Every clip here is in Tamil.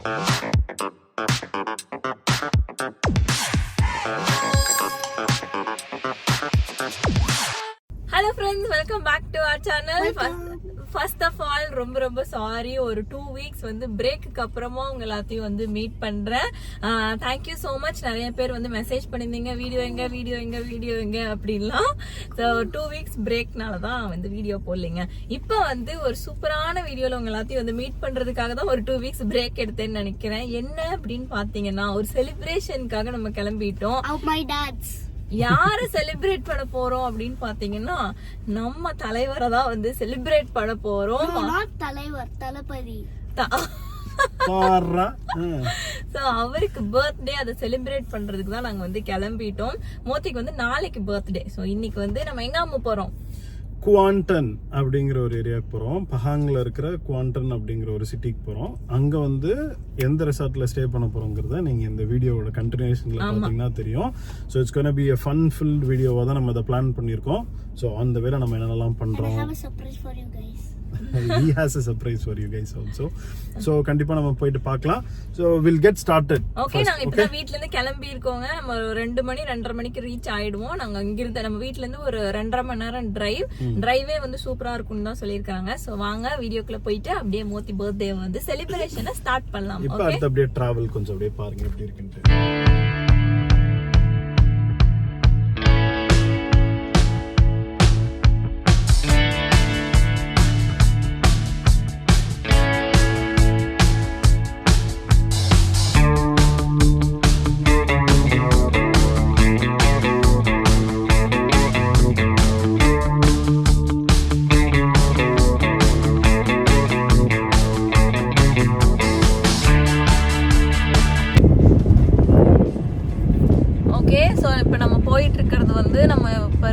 Hello friends, welcome back to our channel. First of all, ரொம்ப சாரி. ஒரு 2 weeks வந்து பிரேக்குக்கு அப்புறமா உங்க எல்லாத்தையும் வந்து மீட் பண்றேன். Thank you so much. நிறைய பேர் வந்து மெசேஜ் பண்ணிருந்தீங்க வீடியோ எங்க அப்படின்லாம். ஸோ 2 weeks பிரேக்னால தான் வந்து வீடியோ போடலைங்க. இப்போ வந்து ஒரு சூப்பரான வீடியோல உங்க எல்லாத்தையும் வந்து மீட் பண்றதுக்காக தான் ஒரு 2 weeks பிரேக் எடுத்தேன்னு நினைக்கிறேன். என்ன அப்படின்னு பாத்தீங்கன்னா, ஒரு செலிப்ரேஷனுக்காக நம்ம கிளம்பிட்டோம். யார செலிப்ரேட் பண்ண போறோம் அப்படின்னு பாத்தீங்கன்னா, நம்ம தலைவரை தான் வந்து செலிப்ரேட் பண்ண போறோம். தலைவர் தளபதி. அவருக்கு பர்த்டே, அதை செலிப்ரேட் பண்றதுக்கு தான் நாங்க வந்து கிளம்பிட்டோம். மோத்திக்கு வந்து நாளைக்கு பர்த்டே. சோ இன்னைக்கு வந்து நம்ம எங்க போறோம்? குவாண்டன் அப்படிங்கிற ஒரு ஏரியாவுக்கு போகிறோம். பஹாங்கில் இருக்கிற குவாண்டன் அப்படிங்கிற ஒரு சிட்டிக்கு போகிறோம். அங்கே வந்து எந்த ரெசார்ட்டில் ஸ்டே பண்ண போகிறோங்கிறத நீங்கள் இந்த வீடியோவோட கண்டினியூஷனில் பார்த்தீங்கன்னா தெரியும். So it's gonna be a fun filled வீடியோவாக தான் நம்ம இதை பிளான் பண்ணியிருக்கோம். ஸோ அந்த வேலை நம்ம என்னென்னலாம் பண்ணுறோம். He has a surprise for you guys also. So கண்டிப்பா நம்ம போயிட்டு பார்க்கலாம். So we'll get started. Okay, நாங்க இப்ப வீட்ல இருந்து கிளம்பி இருக்கோங்க. நம்ம 2:30 மணிக்கு ரீச் ஆயிடுவோம். நாங்க இங்க இருந்து நம்ம வீட்ல இருந்து ஒரு 2.5 மணி நேரம் டிரைவே வந்து சூப்பரா இருக்கும்னு தான் சொல்லிருக்காங்க. சோ வாங்க வீடியோக்குள்ள போயிட்டு அப்படியே மோத்தி பர்த்டே வந்து செலிப்ரேஷனை ஸ்டார்ட் பண்ணலாம். இப்போ அடுத்து அப்படியே டிராவல் கொஞ்சம் அப்படியே பாருங்க எப்படி இருக்குன்னு.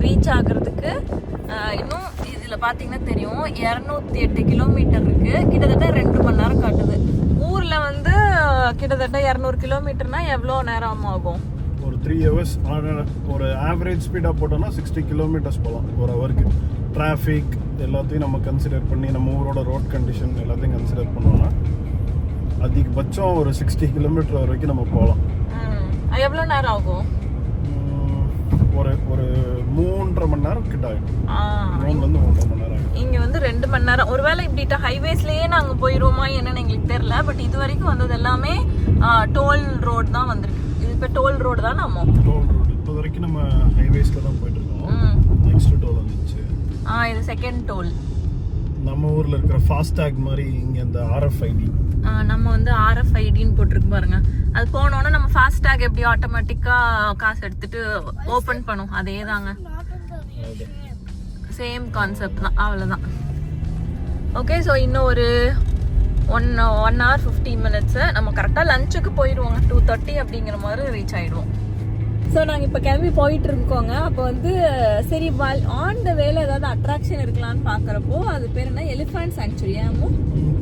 ரீச் ஆகிறதுக்கு இன்னும் இதுல பாத்தீங்கன்னா தெரியும் 208 கிலோமீட்டர் இருக்கு. கிட்டத்தட்ட 2 மணி நேரம் காட்டுது. ஊர்ல வந்து கிட்டத்தட்ட 200 கிலோமீட்டர்னா எவ்வளவு நேரம் ஆகும்? ஒரு 3 hours. ஒரு ஆவரேஜ் ஸ்பீடா போட்டோம்னா 60 கிலோமீட்டர்ஸ் போகலாம் ஒரு ஹவருக்கு. டிராஃபிக் எல்லாத்தையும் நம்ம கன்சிடர் பண்ணி, நம்ம ஊரோட ரோட் கண்டிஷன் எல்லாத்தையும் கன்சிடர் பண்ணோம்னா அதிகபட்சம் ஒரு 60 கிலோமீட்டர் வரைக்கும் நம்ம போகலாம். எவ்வளவு நேரம் ஆகும்? ஒரு 3.5 மணி நேரம் கிட்ட ஆகும். 3 மணி நேரம். இங்க வந்து 2 மணி நேரம். ஒருவேளை இப்படிட்ட ஹைவேஸ்லயே நாங்க போயிருவோமா என்னன்னு எங்களுக்கு தெரியல. பட் இது வரைக்கும் வந்தது எல்லாமே டோல் ரோடு தான் வந்திருக்கு. இது இப்ப டோல் ரோடு தான். நம்ம டோல் ரோடு இப்போ வரைக்கும் நம்ம ஹைவேஸ்ல தான் போயிட்டு இருக்கோம். நெக்ஸ்ட் டோல் வந்துச்சு. இது செகண்ட் டோல். நம்ம ஊர்ல இருக்கிற ஃபாஸ்டாக் மாதிரி இங்க இந்த RFID. நம்ம வந்து RFIDன்னு போட்டிருக்கு பாருங்க. அது போனோம்னா நம்ம ஃபாஸ்டாக் எப்படி ஆட்டோமேட்டிக்கா காசு எடுத்துட்டு ஓபன் பண்ணும், அதே தாங்க. சேம் கான்செப்ட் தான், அவ்வளவுதான். ஓகே, ஸோ இன்னும் ஒரு 1 hour 15 minutes நம்ம கரெக்டா லஞ்சுக்கு போயிடுவோங்க. 2:30 அப்படிங்கிற மாதிரி ரீச் ஆயிடுவோம். ஸோ நாங்கள் இப்போ கிளம்பி போயிட்டு இருக்கோங்க. அப்போ வந்து சரி ஆன் த வேல ஏதாவது அட்ராக்ஷன் இருக்கலாம்னு பார்க்குறப்போ அது பேர் என்ன, எலிஃபண்ட் சாங்சுரி.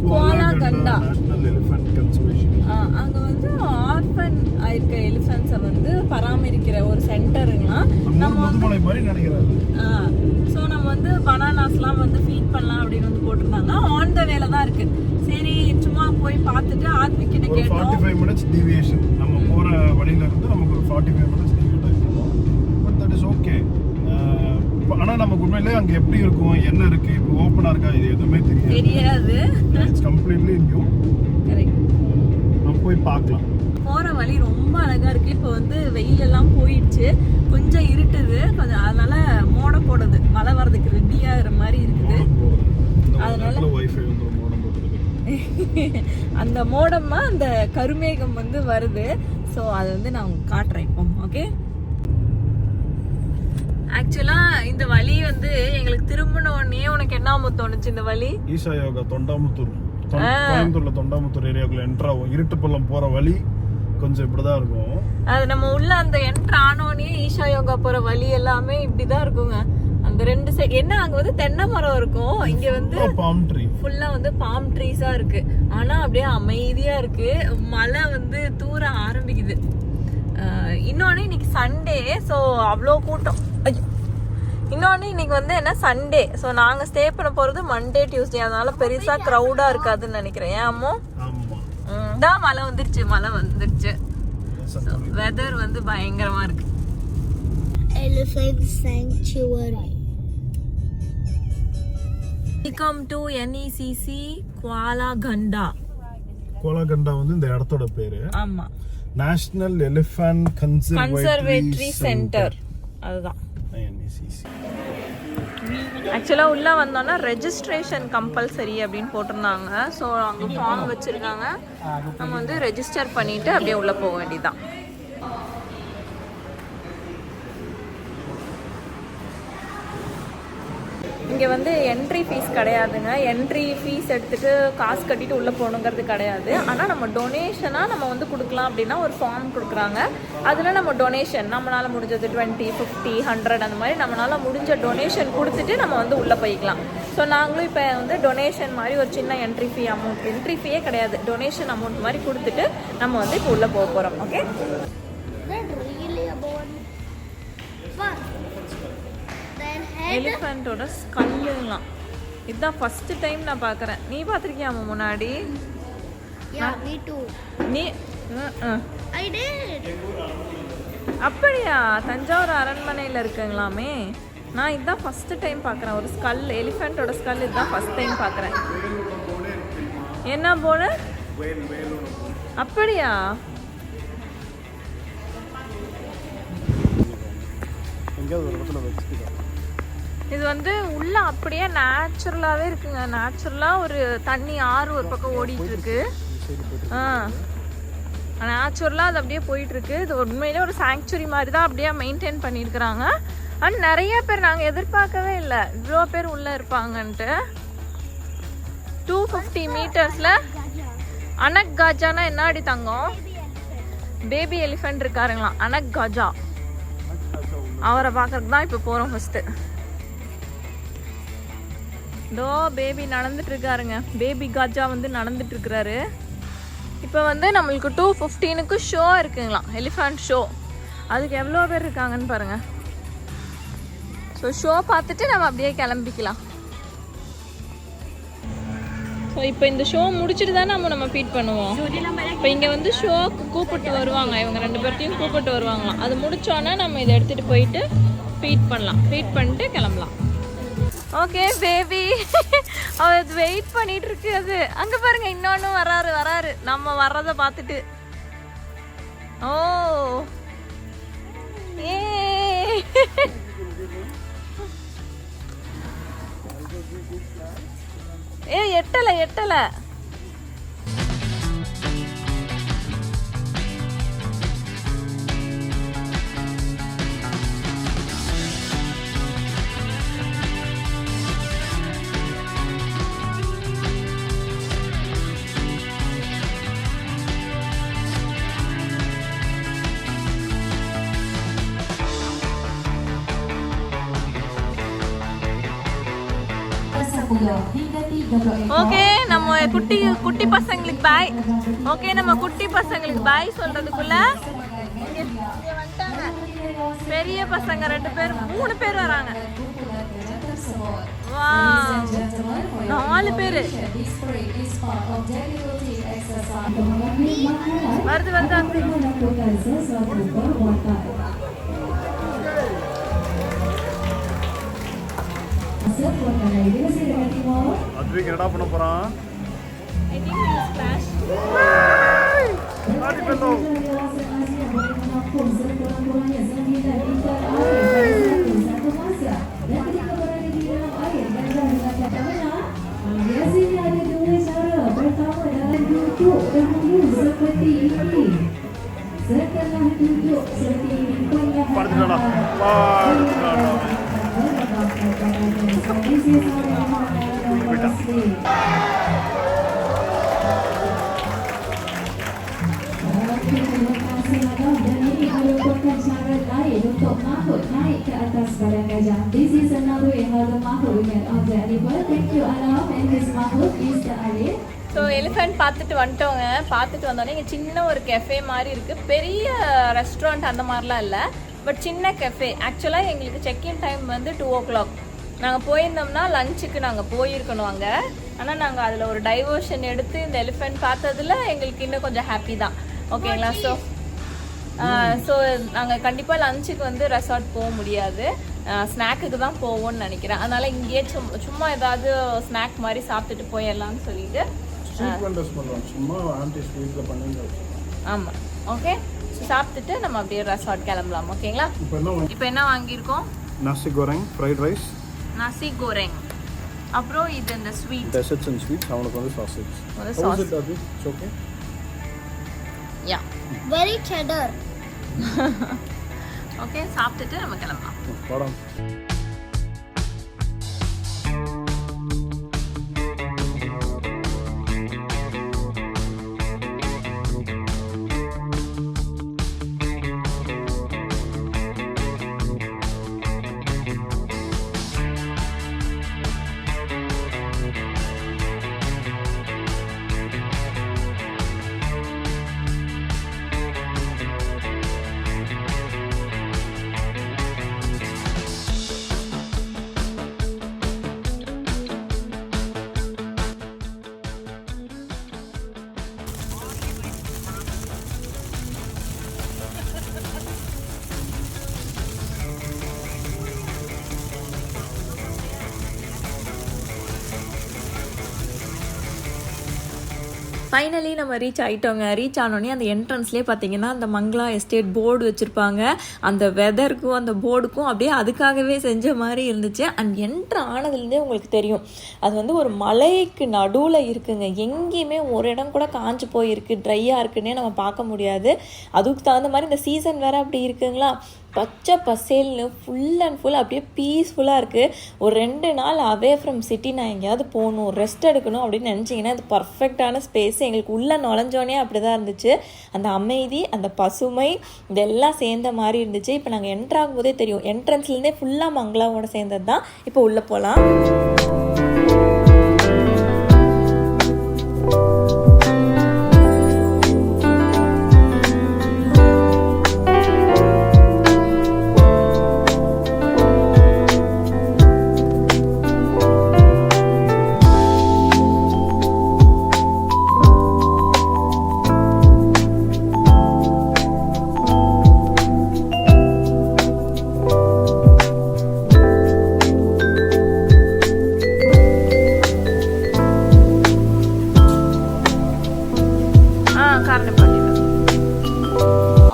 குவாலா கண்டா. அங்கே வந்து ஆர்ஃபன் ஆயிருக்க எலிஃபண்ட்ஸை வந்து பராமரிக்கிற ஒரு சென்டருங்களா. நம்ம ஸோ நம்ம வந்து பனானாஸ்லாம் வந்து ஃபீட் பண்ணலாம் அப்படின்னு வந்து போட்டிருந்தாங்க. ஆன் த வேல தான் இருக்கு. சரி சும்மா போய் பார்த்துட்டு ஆத்மிக் கிட்ட கேட்டோம். 45 minutes deviation. நம்ம போற வழியில இருந்து நமக்கு ஒரு 45 minutes deviate ஆயிடும். But that is okay. ஆனா நமக்கு உண்மையிலேயே அங்க எப்படி இருக்கும், என்ன இருக்கு, இப்போ ஓபனா இருக்கா, இது எதுவுமே தெரியாது. It's completely new. கரெக்ட். நம்ம போய் பார்க்கலாம். போற வழி ரொம்ப அழகா இருக்கு. இப்போ வந்து வெயில் எல்லாம் போயிடுச்சு, கொஞ்சம் இருட்டுது, கொஞ்சம் அதனால மோடம் போடுது, மழை வர்றதுக்கு ரெடியாகிற மாதிரி இருக்குது. அதனால வைஃபை வந்து மோடம் போட்டுருக்கு. அந்த மோடமா அந்த கருமேகம் வந்து வருது. ஸோ அதை வந்து நான் காட்டுறேன் இப்போ. ஓகே, ஆக்சுவலா இந்த வழி வந்து எங்களுக்கு திரும்பின உடனே உனக்கு என்ன தோணுச்சு? இந்த வழி ஈஷா யோகா தொண்டாமுத்தூர், கோயம்புத்தூர்ல தொண்டாமுத்தூர் ஏரியாக்குள்ள என்ட்ரு ஆகும். இருட்டு பள்ளம் போற வழி கொஞ்சம் இப்படிதான் இருக்கும். அது நம்ம உள்ள அந்த என்ட்ரு ஆனோடனே ஈஷா யோகா போற வழி எல்லாமே இப்படிதான் இருக்குங்க. அந்த 2 சைடு என்ன, அங்க வந்து தென்னை மரம் இருக்கும், இங்க வந்து பாம் ட்ரீ, ஃபுல்லா வந்து பாம் ட்ரீஸா இருக்கு. ஆனா அப்படியே அமைதியா இருக்கு. மழை வந்து தூர ஆரம்பிக்குது. இன்னொன்னு இன்னைக்கு சண்டே, ஸோ அவ்வளோ கூட்டம். இன்னொன்னு இன்னைக்கு வந்து என்ன சண்டே, ஸோ நாங்க ஸ்டே பண்ண போறது மண்டே டியூஸ்டே, அதனால பெருசா க்ரௌடா இருக்காதுன்னு நினைக்கிறேன். ஏன் அம்மோ? தான் மழை வந்துருச்சு. வெதர் வந்து பயங்கரமா இருக்கு. Elephant sanctuary. Welcome to NECC குவாலாகண்டா. குவாலாகண்டா வந்து இந்த இடத்தோட பேரு. ஆமா, நேஷனல் எலிஃபண்ட் கன்சர்வேட்டரி சென்டர். அதுதான் NECC. ஆக்சுவலா உள்ள வந்தோம்னா ரெஜிஸ்ட்ரேஷன் கம்பல்சரி அப்படின்னு போட்டிருந்தாங்க. ஸோ அங்கே ஃபார்ம் வச்சிருக்காங்க. நம்ம வந்து ரெஜிஸ்டர் பண்ணிட்டு அப்படியே உள்ள போக வேண்டியதுதான். இங்கே வந்து என்ட்ரி ஃபீஸ் கிடையாதுங்க. என்ட்ரி ஃபீஸ் எடுத்துகிட்டு காசு கட்டிட்டு உள்ளே போகணுங்கிறது கிடையாது. ஆனால் நம்ம டொனேஷனாக நம்ம வந்து கொடுக்கலாம் அப்படின்னா ஒரு ஃபார்ம் கொடுக்குறாங்க. அதில் நம்ம டொனேஷன் நம்மளால் முடிஞ்சது 20, 50, 100 அந்த மாதிரி நம்மளால் முடிஞ்ச டொனேஷன் கொடுத்துட்டு நம்ம வந்து உள்ளே போய்க்கலாம். ஸோ நாங்களும் இப்போ வந்து டொனேஷன் மாதிரி ஒரு சின்ன என்ட்ரி ஃபீயே கிடையாது, டொனேஷன் அமௌண்ட் மாதிரி கொடுத்துட்டு நம்ம வந்து இப்போ உள்ளே போக போகிறோம். ஓகே, எலிஃபண்ட்டோட ஸ்கல்லுலாம் இதுதான் ஃபர்ஸ்ட் டைம் நான் பார்க்குறேன். நீ பார்த்துருக்கியா முன்னாடி? Yeah, me too. நீ I did. அப்படியா? தஞ்சாவூர் அரண்மனையில் இருக்குங்களாமே. நான் இதுதான் ஃபர்ஸ்ட் டைம் பார்க்குறேன். ஒரு ஸ்கல், எலிஃபண்ட்டோட ஸ்கல் இதுதான் ஃபர்ஸ்ட் டைம் பார்க்குறேன். என்ன போல? அப்படியா? இது வந்து உள்ள அப்படியே நேச்சுரலாகவே இருக்குங்க. நேச்சுரலாக ஒரு தண்ணி ஆறு ஒரு பக்கம் ஓடிட்டு இருக்கு. நேச்சுரலாக அது அப்படியே போயிட்டு இருக்கு. இது உண்மையிலே ஒரு சாங்சுரி மாதிரி தான் அப்படியே மெயின்டைன் பண்ணியிருக்கிறாங்க. அண்ட் நிறைய பேர் நாங்கள் எதிர்பார்க்கவே இல்லை இவ்வளோ பேர் உள்ளே இருப்பாங்கன்ட்டு. 250 மீட்டர்ஸில் அனக் காஜானா என்ன அடி தங்கம்? பேபி எலிஃபென்ட் இருக்காருங்களாம், அனக் காஜா. அவரை பார்க்கறதுக்கு தான் இப்போ போகிறோம் ஃபஸ்ட்டு. இதோ பேபி நடந்துட்டு இருக்காருங்க. பேபி காஜா வந்து நடந்துட்டு இருக்கிறாரு. இப்போ வந்து நம்மளுக்கு 2:15 ஷோ இருக்குங்களாம், எலிஃபண்ட் ஷோ. அதுக்கு எவ்வளோ பேர் இருக்காங்கன்னு பாருங்க. ஸோ ஷோ பார்த்துட்டு நம்ம அப்படியே கிளம்பிக்கலாம். ஸோ இப்போ இந்த ஷோ முடிச்சுட்டு தான் நம்ம ஃபீட் பண்ணுவோம். இப்போ இங்கே வந்து ஷோக்கு கூப்பிட்டு வருவாங்க, இவங்க 2 பேர்த்தையும் கூப்பிட்டு வருவாங்களாம். அது முடிச்சோன்னா நம்ம இதை எடுத்துகிட்டு போயிட்டு ஃபீட் பண்ணலாம். ஃபீட் பண்ணிட்டு கிளம்பலாம். ஓகே பேபி அது வெயிட் பண்ணிட்டு இருக்கு. அது அங்க பாருங்க, இன்னொன்னு வராரு. நம்ம வர்றத பார்த்துட்டு. ஓ ஏ எட்டல ஓகே. நம்ம குட்டி பசங்களுக்கு பாய். ஓகே, நம்ம குட்டி பசங்களுக்கு பாய் சொல்றதுக்குள்ள பெரிய பசங்க 2 பேர் 3 பேர் வராங்க. வா, 4 பேர் வருது. அத்விக் என்னடா பண்ண போறான்? I think he will splash. Aadi bellow. Biasanya ada 2 cara. Pertama adalah duduk dahulu seperti ini. Setelah duduk seperti ini, படுத்துடா. dan ini merupakan cara lain untuk makhluk naik ke atas badan gajah. This is another way how the makhluk can object animal. Thank you Allah and this makhluk is the alien. So elephant பார்த்துட்டு வந்துட்டோங்க. பார்த்துட்டு வந்தோடனே இங்கே சின்ன ஒரு கெஃபே மாதிரி இருக்குது. பெரிய ரெஸ்டாரண்ட் அந்த மாதிரிலாம் இல்லை, பட் சின்ன கெஃபே. ஆக்சுவலாக எங்களுக்கு செக்இன் டைம் வந்து 2 o'clock. நாங்கள் போயிருந்தோம்னா லஞ்சுக்கு நாங்கள் போயிருக்கணும் அங்கே. ஆனால் நாங்கள் அதில் ஒரு டைவர்ஷன் எடுத்து இந்த எலிஃபென்ட் பார்த்ததுல எங்களுக்கு இன்னும் கொஞ்சம் ஹாப்பி தான். ஓகேங்களா? ஸோ நாங்கள் கண்டிப்பாக லஞ்சுக்கு வந்து ரெசார்ட் போக முடியாது, ஸ்நாக்குக்கு தான் போவோம்னு நினைக்கிறேன். அதனால் இங்கேயே சும்மா ஏதாவது ஸ்நாக் மாதிரி சாப்பிட்டுட்டு போயிடலாம்னு சொல்லிட்டு. ஆமாம், ஓகே. சாப்பிட்டுட்டு நம்ம அப்படியே ரெசார்ட் கிளம்பலாம். ஓகேங்களா? இப்போ என்ன வாங்கியிருக்கோம்? nasi goreng, fried rice, nasi goreng. அப்புறம் இது இந்த ஸ்வீட் desserts and sweets. அவனுக்கு வந்து sausage. ஒரு How sauce. is it, Advi? It's okay? Yeah, Very cheddar. Okay. சாப்பிட்டுட்டு நம்ம கிளம்பலாம். படம் ஃபைனலி நம்ம ரீச் ஆகிட்டோங்க. ரீச் ஆனோடனே அந்த என்ட்ரன்ஸ்லேயே பார்த்தீங்கன்னா அந்த மங்களா எஸ்டேட் போர்டு வச்சுருப்பாங்க. அந்த வெதருக்கும் அந்த போர்டுக்கும் அப்படியே அதுக்காகவே செஞ்ச மாதிரி இருந்துச்சு. அண்ட் என்ட்ரு ஆனதுலேருந்தே உங்களுக்கு தெரியும் அது வந்து ஒரு மலைக்கு நடுவில் இருக்குங்க. எங்கேயுமே ஒரு இடம் கூட காஞ்சு போயிருக்கு, ட்ரையாக இருக்குன்னே நம்ம பார்க்க முடியாது. அதுக்கு தகுந்த மாதிரி இந்த சீசன் வேறு அப்படி இருக்குங்களா, பச்சை பசேல்னு ஃபுல் அண்ட் ஃபுல் அப்படியே பீஸ்ஃபுல்லாக இருக்குது. ஒரு 2 நாள் அவே ஃப்ரம் சிட்டி நான் எங்கேயாவது போகணும், ரெஸ்ட் எடுக்கணும் அப்படின்னு நினச்சிங்கன்னா இது பர்ஃபெக்டான ஸ்பேஸ். எங்களுக்கு உள்ளே நுழைஞ்சோடனே அப்படி தான் இருந்துச்சு. அந்த அமைதி, அந்த பசுமை, இதெல்லாம் சேர்ந்த மாதிரி இருந்துச்சு. இப்போ நாங்கள் என்ட்ரு ஆகும்போதே தெரியும், என்ட்ரன்ஸ்லேருந்தே ஃபுல்லாக மங்களாவோட சேர்ந்தது தான். இப்போ உள்ளே போகலாம்.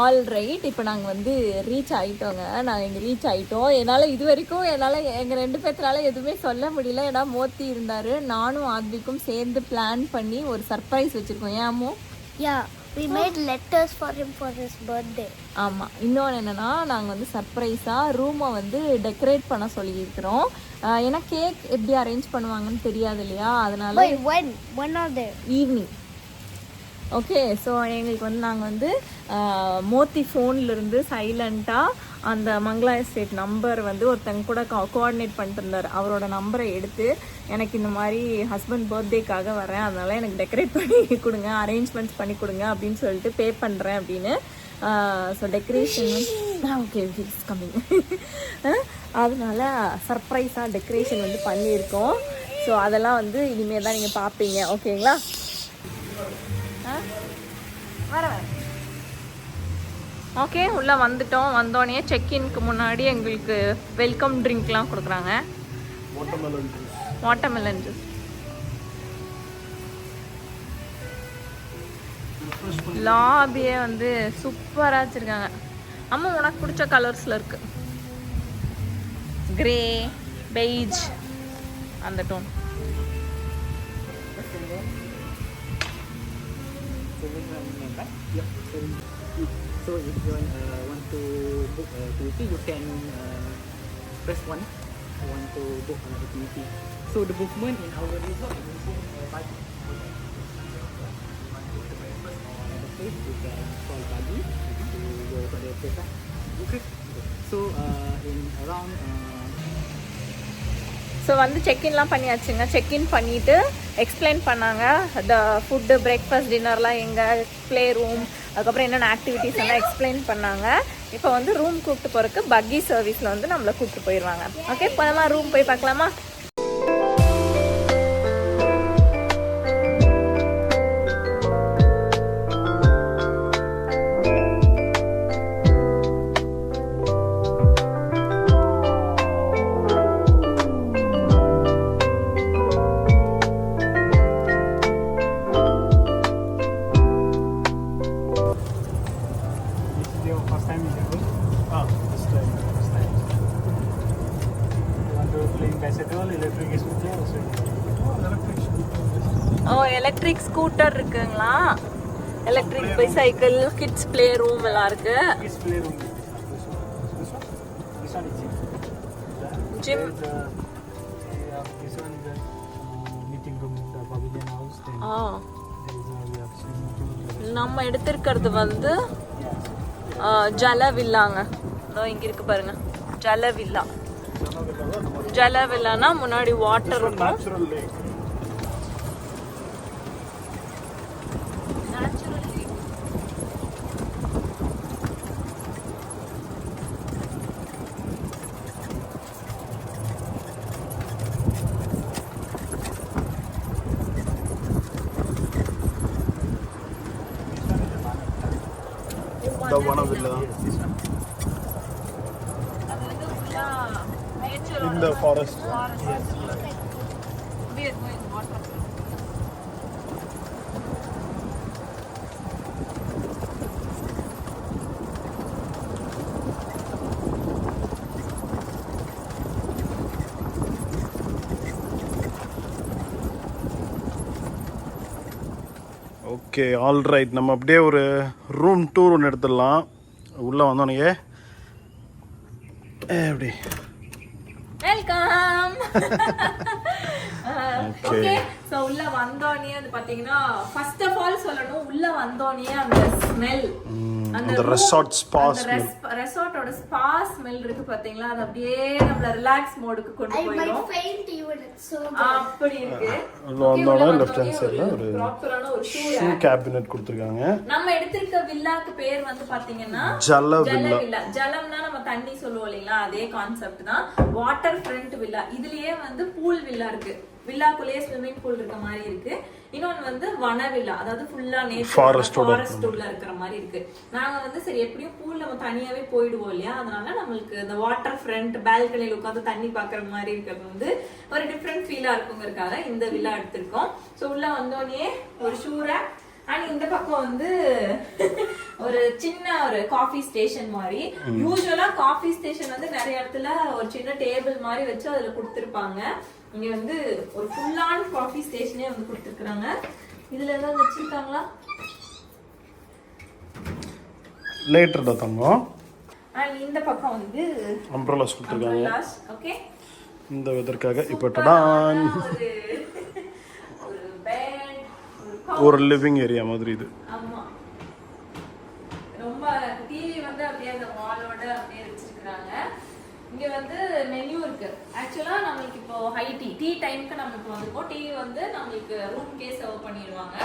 ஆல்ரைட், இப்போ நாங்கள் வந்து ரீச் ஆகிட்டோங்க. நாங்கள் இங்கே ரீச் ஆகிட்டோம். என்னால் இது வரைக்கும் எங்கள் 2 பேர்த்தனால எதுவுமே சொல்ல முடியல. ஏன்னா மோத்தி இருந்தார், நானும் ஆத்விக்கும் சேர்ந்து பிளான் பண்ணி ஒரு சர்ப்ரைஸ் வச்சுருக்கோம். ஏமோ? Yeah, we made letters for him for his birthday. ஆமாம். இன்னொன்று என்னென்னா, நாங்கள் வந்து சர்ப்ரைஸாக ரூமை வந்து டெக்கரேட் பண்ண சொல்லியிருக்கிறோம். ஏன்னா கேக் எப்படி அரேஞ்ச் பண்ணுவாங்கன்னு தெரியாது இல்லையா, அதனால Wait, when are they? Evening. Okay, so எங்களுக்கு வந்து நாங்கள் வந்து மோத்தி ஃபோன்லேருந்து சைலண்ட்டாக அந்த மங்களா எஸ்டேட் நம்பர் வந்து ஒருத்தங்க கூட கோஆர்டினேட் பண்ணிட்டு இருந்தார். அவரோட நம்பரை எடுத்து எனக்கு இந்த மாதிரி ஹஸ்பண்ட் பர்த்டேக்காக வரேன், அதனால் எனக்கு டெக்கரேட் பண்ணி கொடுங்க, அரேஞ்ச்மெண்ட்ஸ் பண்ணி கொடுங்க அப்படின்னு சொல்லிட்டு பே பண்ணுறேன் அப்படின்னு. So decoration okay it's coming. அதனால சர்ப்ரைஸாக டெக்கரேஷன் வந்து பண்ணியிருக்கோம். ஸோ அதெல்லாம் வந்து இனிமேல் தான் நீங்கள் பார்ப்பீங்க. ஓகேங்களா? வரேன். ஓகே, உள்ளே வந்துட்டோம். வந்தோடனே செக்இன்க்கு முன்னாடி எங்களுக்கு வெல்கம் ட்ரிங்க்லாம் கொடுக்குறாங்க. Watermelon juice. லாபியே வந்து சூப்பராக வச்சுருக்காங்க. அம்மா உனக்கு பிடிச்ச கலர்ஸில் இருக்குது, கிரே, பெய்ஜ், அந்த tone. So if you want to book activity, you can press 1. Want to book an activity. So the movement in our resort is pagi. Okay, you can call pagi to go for the place. Okay. So in around so வந்து செக்இன்லாம் பண்ணியாச்சுங்க. செக்இன் பண்ணிவிட்டு எக்ஸ்பிளைன் பண்ணாங்க ஃபுட்டு, பிரேக்ஃபாஸ்ட், டின்னர்லாம் எங்கே, ப்ளே ரூம், அதுக்கப்புறம் என்னென்ன ஆக்டிவிட்டீஸ் எல்லாம் எக்ஸ்பிளைன் பண்ணாங்க. இப்போ வந்து ரூம் கூப்பிட்டு போகிறதுக்கு பக்கி சர்வீஸில் வந்து நம்மளை கூப்பிட்டு போயிடுவாங்க. ஓகே, போகலாமா? ரூம் போய் பார்க்கலாமா? This is your first time in the room? First time. You want to play bicycle, electric scooter also? Electric scooter இருக்குங்களா, electric bicycle, kids play room எல்லாம் இருக்கு. Kids play room. This one is gym. Gym. This one is the meeting room, the pavilion house. Then there is we have swimming pool. நம்ம எடுத்திருக்கிறது வந்து ஜல வில்லாங்க. இங்க இருக்கு பாருங்க, ஜல வில்லா. ஜல வில்லானா முன்னாடி வாட்டர் இருக்கும். Natural lake. The one of villa in the forest. Okay, all right. நம்ம அப்படியே ஒரு ரூம் டூர் ஒன்று எடுத்துடலாம். உள்ளே வந்தோன்னே எப்படி வெல்கம். Okay. ஓகே, சோ உள்ள வந்தோனே வந்து பாத்தீங்கன்னா ஃபர்ஸ்ட் ஆஃப் ஆல் சொல்லணும், உள்ள வந்தோனே அந்த ஸ்மெல், அந்த ரெசார்ட் ஸ்பா ஸ்மெல், ரெசார்ட்டோட ஸ்பா ஸ்மெல் இருக்கு பாத்தீங்களா, அது அப்படியே நம்மள ரிலாக்ஸ் மோடுக்கு கொண்டு I might போயிடும். faint even. It's so good. அப்படி இருக்கு. வந்தோடனே லெஃப்ட் ஹேண்ட் சைடில் ஒரு ப்ராப்பரான ஒரு ஷூ கேபினெட் கொடுத்துருக்காங்க. நம்ம எடுத்திருக்க வில்லாக்கு பேர் வந்து பாத்தீங்கன்னா ஜல ஜல வில்லா. வில்லா. ஜலம்னா நம்ம தண்ணி சொல்லுவோம் இல்லைங்களா, அதே கான்செப்ட் தான். Water front villa. இதுலயே வந்து பூல் வில்லா இருக்கு, வில்லாக்குள்ளேயே ஸ்விம்மிங் பூல் இருக்க மாதிரி இருக்கு. இன்னொன்னு வந்து வன வில்லா, அதாவது ஃபுல்லா Forest ஓட ஃபாரஸ்ட் உள்ள இருக்கிற மாதிரி இருக்கு. நாங்க வந்து சரி எப்படியும் பூல் நம்ம தனியாவே போயிடுவோம் இல்லையா, அதனால நம்மளுக்கு இந்த வாட்டர் ஃப்ரண்ட் பால்கனில உட்காந்து தண்ணி பாக்குற மாதிரி இருக்கிறது வந்து ஒரு டிஃப்ரெண்ட் ஃபீலா இருக்குங்கிறதுக்காக இந்த வில்லா எடுத்திருக்கோம். சோ உள்ள வந்தோடனே ஒரு ஷூ ரேக், அண்ட் இந்த பக்கம் வந்து ஒரு சின்ன ஒரு காஃபி ஸ்டேஷன் மாதிரி. யூசுவலா காஃபி ஸ்டேஷன் வந்து நிறைய இடத்துல ஒரு சின்ன டேபிள் மாதிரி வச்சு அதுல கொடுத்திருப்பாங்க. இங்க வந்து ஒரு ஃபுல்லான காஃபி ஸ்டேஷனே வந்து கொடுத்துருக்காங்க. இதுல ஏதாவது வச்சிருக்காங்களா? லேட்டர் தான் தங்கம். அண்ட் இந்த பக்கம் வந்து அம்ப்ரலாஸ் கொடுத்துருக்காங்க ஓகே, இந்த வெதற்காக. இப்போ டடான் ஒரு பெட், ஒரு லிவிங் ஏரியா மாதிரி இது. ஆமா, ரொம்ப டிவி வந்து அப்படியே அந்த வாலோட அப்படியே வச்சிருக்காங்க. இங்க வந்து மெனு இருக்கு. ஆக்சுவலா நம்மளுக்கு இப்போ ஹை டீ டைம்க்கு நம்ம இப்போ வந்திருக்கோம். டீ வந்து நம்மளுக்கு ரூம்கே சர்வ் பண்ணிடுவாங்க.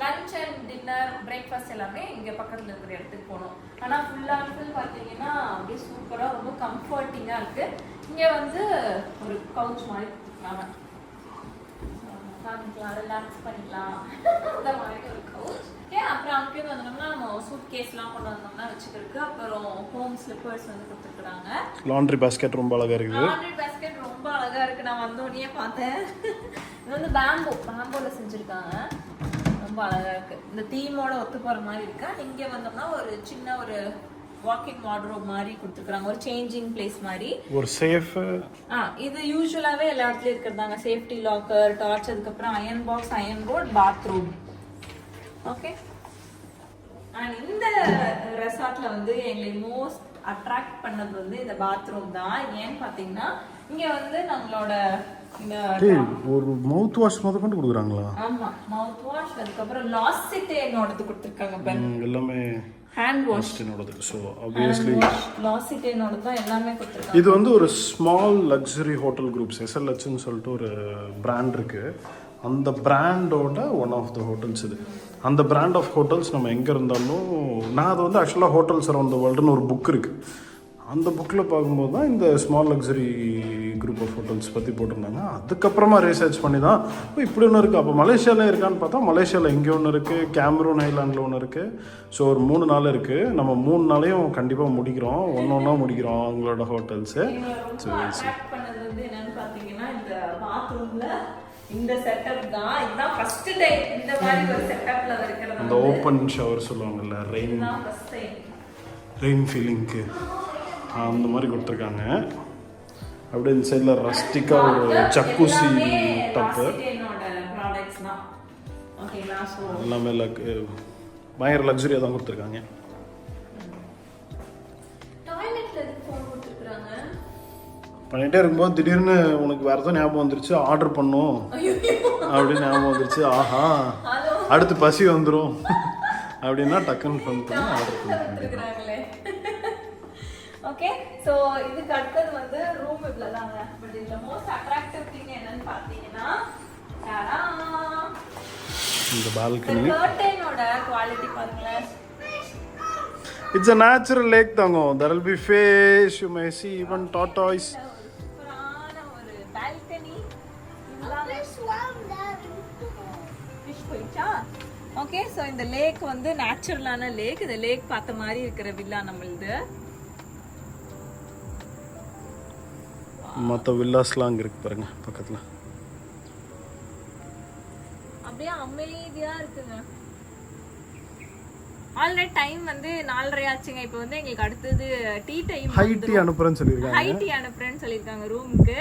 லஞ்ச் அண்ட் டின்னர், பிரேக்ஃபாஸ்ட் எல்லாமே இங்க பக்கத்துல இருக்கிற இடத்துக்கு போகணும். ஆனா ஃபுல்லா ஃபுல் பாத்தீங்கன்னா அப்படியே சூப்பரா ரொம்ப கம்ஃபர்டிங்கா இருக்கு. இங்க வந்து ஒரு கவுச் மாதிரி கொடுத்துருக்காங்க, உட்காந்துக்கலாம், ரிலாக்ஸ் பண்ணிக்கலாம், அந்த மாதிரி ஒரு கவுச். அப்புறம் அங்கே வந்தோம்னா நம்ம சூட் கேஸ்லாம் கொண்டு வந்தோம்னா வச்சுக்கிறதுக்கு. அப்புறம் ஹோம் ஸ்லிப்பர்ஸ் வந்து கொடுத்துருக்காங்க. லாண்ட்ரி பாஸ்கெட் ரொம்ப அழகா இருக்குது. லாண்ட்ரி பாஸ்கெட் ரொம்ப அழகா இருக்கு. நான் வந்தோடனே பார்த்தேன். இது வந்து பேம்போல செஞ்சிருக்காங்க, ரொம்ப அழகா இருக்கு. இந்த தீமோட ஒத்து போற மாதிரி இருக்கு. இங்க வந்தோம்னா ஒரு சின்ன ஒரு வாக்கிங் வார்ட்ரோப் மாதிரி கொடுத்துருக்காங்க, ஒரு சேஞ்சிங் பிளேஸ் மாதிரி. ஒரு சேஃப், இது யூசுவலாவே எல்லா இடத்துலயும் இருக்கிறதாங்க. சேஃப்டி லாக்கர், டார்ச், அதுக்கப்புறம் iron box, iron board, bathroom. Okay, and இந்த ரெசார்ட்ல வந்து எங்களை மோஸ்ட் அட்ராக்ட் பண்ணது வந்து இந்த பாத்ரூம் தான். ஏன்னு பாத்தீங்கன்னா இங்க வந்து நம்மளோட இந்த டேய் ஒரு மவுத் வாஷ் முத கொண்டு கொடுக்குறாங்களா? ஆமா மவுத் வாஷ், அதுக்கப்புறம் லாசிட்டேனோடது கொடுத்துருக்காங்க பாரு. எல்லாமே ஹேண்ட் வாஷ் என்னோடது. ஸோ ஆப்வியஸ்லி லாசிட்டேனோட தான் எல்லாமே கொடுத்துருக்காங்க. இது வந்து ஒரு ஸ்மால் லக்ஸரி ஹோட்டல் குரூப்ஸ் SLHன்னு சொல்லிட்டு ஒரு பிராண்ட் இருக்கு. அந்த பிராண்டோட ஒன் ஆஃப் த ஹோட்டல்ஸ் இது. அந்த பிராண்ட் ஆஃப் ஹோட்டல்ஸ் நம்ம எங்கே இருந்தாலும், நான் அது வந்து ஆக்சுவலாக ஹோட்டல்ஸ் அரௌண்ட் த வேர்ல்டுன்னு ஒரு புக் இருக்குது. அந்த புக்கில் பார்க்கும்போது தான் இந்த small luxury group of hotels பற்றி போட்டிருந்தாங்க. அதுக்கப்புறமா ரிசர்ச் பண்ணி தான் இப்படி ஒன்று இருக்குது. அப்போ மலேசியாவில் இருக்கான்னு பார்த்தா மலேசியாவில் இங்கே ஒன்று இருக்குது, கேமரூன் ஐலாண்டில் ஒன்று இருக்குது. ஸோ ஒரு 3 நாள் இருக்குது. நம்ம 3 நாளையும் கண்டிப்பாக முடிக்கிறோம், ஒன்றா முடிக்கிறோம் அவங்களோட ஹோட்டல்ஸு. அட்ராக்ட் பண்ணது வந்து என்னன்னு பார்த்தீங்கன்னா இந்த பாத்ரூம்ல இந்த செட்டப் தான். இதுதான் ஃபர்ஸ்ட் டைம் இந்த மாதிரி ஒரு செட்டப்ல இருக்கிறது. அந்த ஓப்பன் ஷவர் சொல்லுவாங்கல்ல, ரெயின் ஃபீலிங்க்கு அந்த மாதிரி கொடுத்துருக்காங்க. அப்படியே இந்த சைடில் ரஸ்டிக்காக ஒரு ஜக்கூசி டப்பு எல்லாமே பயங்கர லக்ஸரியாக தான் கொடுத்துருக்காங்க. பண்ணிகிட்டே இருக்கும்போது திடீர்னு உனக்கு வேறு எதுவும் ஞாபகம் வந்துருச்சு, ஆர்டர் பண்ணும் அப்படின்னு ஞாபகம் வந்துருச்சு. ஆஹா அடுத்து பசி வந்துடும் அப்படின்னா டக்குன்னு ஃபோன் பண்ணி ஆர்டர் பண்ணிருக்காங்களே. ஓகே, ஸோ இதுக்கு அடுத்தது வந்து ரூம் இவ்வளோ தாங்க. பட் இதில் மோஸ்ட் அட்ராக்டிவ் திங் என்னன்னு பார்த்தீங்கன்னா இந்த பால்கனி. கர்டனோட குவாலிட்டி பாருங்களேன். It's a natural lake தாங்க. There will be fish, you may see even tortoise. சூப்பரான ஒரு பால்கனி. ஃபிஷ் போயிச்சா? ஓகே, ஸோ இந்த லேக் வந்து நேச்சுரலான லேக். இந்த லேக் பார்த்த மாதிரி இருக்கிற வில்லா நம்மளுது. மற்ற வில்லாஸ்லாம் அங்கே இருக்கு பாருங்க பக்கத்தில். அப்படியே அமைதியா இருக்குங்க. ஆல்ரெடி டைம் வந்து 4:30 ஆச்சுங்க. இப்போ வந்து எங்களுக்கு அடுத்தது டீ டைம். ஹைட்டி அனுப்புறேன்னு சொல்லியிருக்காங்க. ஹைட்டி அனுப்புறேன்னு சொல்லியிருக்காங்க ரூமுக்கு.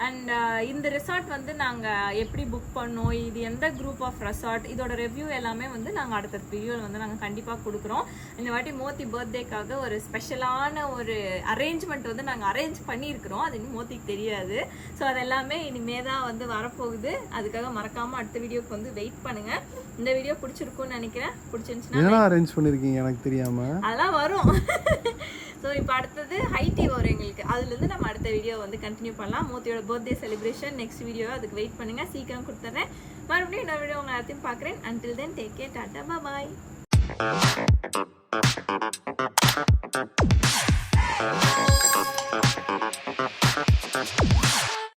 அண்ட் இந்த ரிசார்ட் வந்து நாங்கள் எப்படி புக் பண்ணோம், இது எந்த குரூப் ஆஃப் ரெசார்ட், இதோட ரிவ்யூ எல்லாமே வந்து நாங்கள் அடுத்த வீடியோவில் வந்து நாங்கள் கண்டிப்பாக கொடுக்குறோம். இந்த வாட்டி மோத்தி பர்த்டேக்காக ஒரு ஸ்பெஷலான ஒரு அரேஞ்ச்மெண்ட் வந்து நாங்கள் அரேஞ்ச் பண்ணியிருக்கிறோம். அது இன்னும் மோத்திக்கு தெரியாது. ஸோ அது எல்லாமே இனிமே தான் வந்து வரப்போகுது. அதுக்காக மறக்காமல் அடுத்த வீடியோக்கு வந்து வெயிட் பண்ணுங்கள். இந்த வீடியோ பிடிச்சிருக்கும்னு நினைக்கிறேன். பிடிச்சிருந்துச்சுன்னா அரேஞ்ச் பண்ணிருக்கீங்க எனக்கு தெரியாம. அதெல்லாம் வரும். ஸோ இப்போ அடுத்தது ஹைட்டி வரும் எங்களுக்கு. அதுலேருந்து நம்ம அடுத்த வீடியோ வந்து கண்டினியூ பண்ணலாம். மோத்தியோட பர்த்டே செலிப்ரேஷன் நெக்ஸ்ட் வீடியோ, அதுக்கு வெயிட் பண்ணுங்க. சீக்கிரம் கொடுத்துட்றேன். மறுபடியும் இன்னொரு வீடியோ உங்களை எல்லாத்தையும் பார்க்குறேன். அன்டில் தென் டேக் கேர், டாட்டா, பாய்.